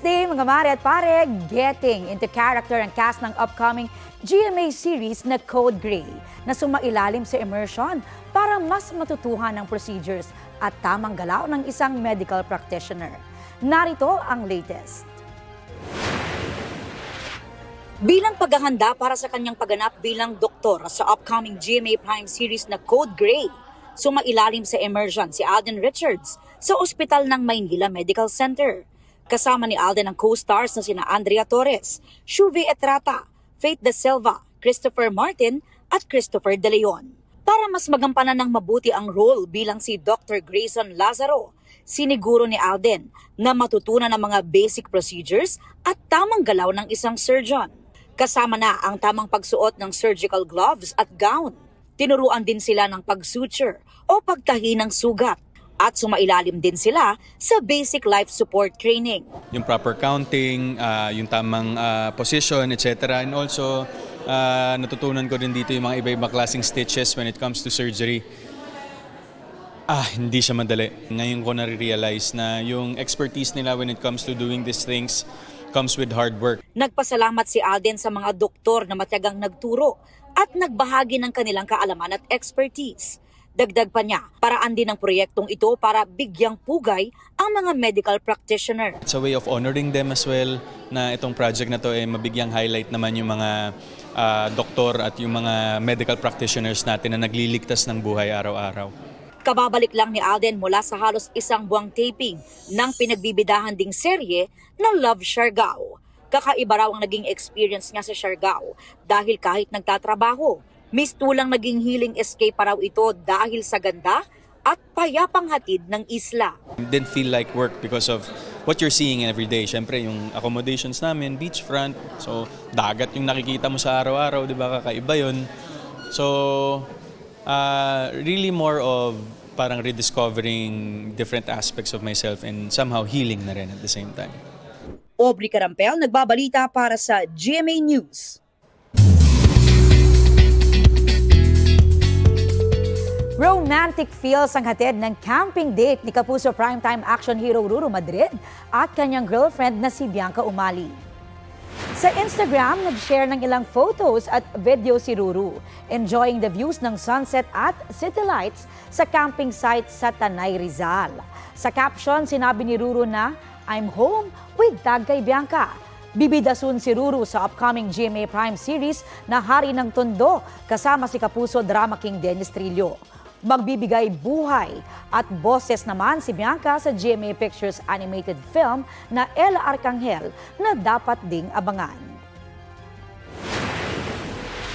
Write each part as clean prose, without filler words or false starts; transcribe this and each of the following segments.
Wednesday, mga mare at pare, getting into character ang cast ng upcoming GMA series na Code Gray na sumailalim sa immersion para mas matutuhan ang procedures at tamang galaw ng isang medical practitioner. Narito ang latest. Bilang paghahanda para sa kanyang pagganap bilang doktor sa upcoming GMA Prime series na Code Gray, sumailalim sa immersion si Alden Richards sa ospital ng Maynila Medical Center. Kasama ni Alden ang co-stars na sina Andrea Torres, Shuvi Etrata, Faith De Silva, Christopher Martin at Christopher De Leon. Para mas magampanan ng mabuti ang role bilang si Dr. Grayson Lazaro, siniguro ni Alden na matutunan ang mga basic procedures at tamang galaw ng isang surgeon. Kasama na ang tamang pagsuot ng surgical gloves at gown. Tinuruan din sila ng pag-suture o pagtahi ng sugat. At sumailalim din sila sa basic life support training. Yung proper counting, yung tamang position, etc. And also, natutunan ko din dito yung mga iba-ibang klaseng stitches when it comes to surgery. Hindi siya madali. Ngayon ko na-realize na yung expertise nila when it comes to doing these things comes with hard work. Nagpasalamat si Alden sa mga doktor na matiyagang nagturo at nagbahagi ng kanilang kaalaman at expertise. Dagdag pa niya, paraan din ng proyektong ito para bigyang pugay ang mga medical practitioner. It's a way of honoring them as well na itong project na to mabigyang highlight naman yung mga doktor at yung mga medical practitioners natin na nagliligtas ng buhay araw-araw. Kababalik lang ni Alden mula sa halos isang buwang taping ng pinagbibidahan ding serye na Love Siargao. Kakaiba raw ang naging experience niya sa Siargao dahil kahit nagtatrabaho, mistulang naging healing escape pa raw ito dahil sa ganda at payapang hatid ng isla. It didn't feel like work because of what you're seeing every day. Siyempre, yung accommodations namin, beachfront, so dagat yung nakikita mo sa araw-araw, di ba, kakaiba yun. So, really more of parang rediscovering different aspects of myself and somehow healing na rin at the same time. Aubrey Carampel, nagbabalita para sa GMA News. Romantic feels ang hatid ng camping date ni Kapuso primetime action hero Ruru Madrid at kanyang girlfriend na si Bianca Umali. Sa Instagram, nag-share ng ilang photos at video si Ruru, enjoying the views ng sunset at city lights sa camping site sa Tanay, Rizal. Sa caption, sinabi ni Ruru na, "I'm home with Tag kay Bianca." Bibida soon si Ruru sa upcoming GMA Prime series na Hari ng Tondo kasama si Kapuso Drama King Dennis Trillo. Magbibigay buhay at boses naman si Bianca sa GMA Pictures animated film na El Arcangel na dapat ding abangan.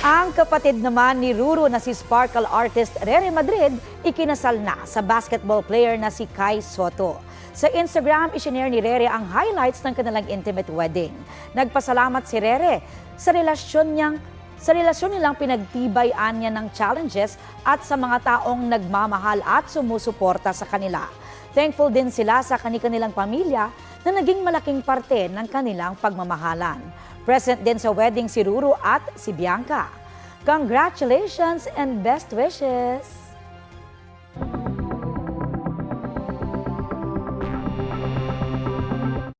Ang kapatid naman ni Ruru na si sparkle artist Rere Madrid ikinasal na sa basketball player na si Kai Soto. Sa Instagram, isinare ni Rere ang highlights ng kanilang intimate wedding. Nagpasalamat si Rere sa relasyon nilang pinagtibayan niya ng challenges at sa mga taong nagmamahal at sumusuporta sa kanila. Thankful din sila sa kanilang pamilya na naging malaking parte ng kanilang pagmamahalan. Present din sa wedding si Ruru at si Bianca. Congratulations and best wishes!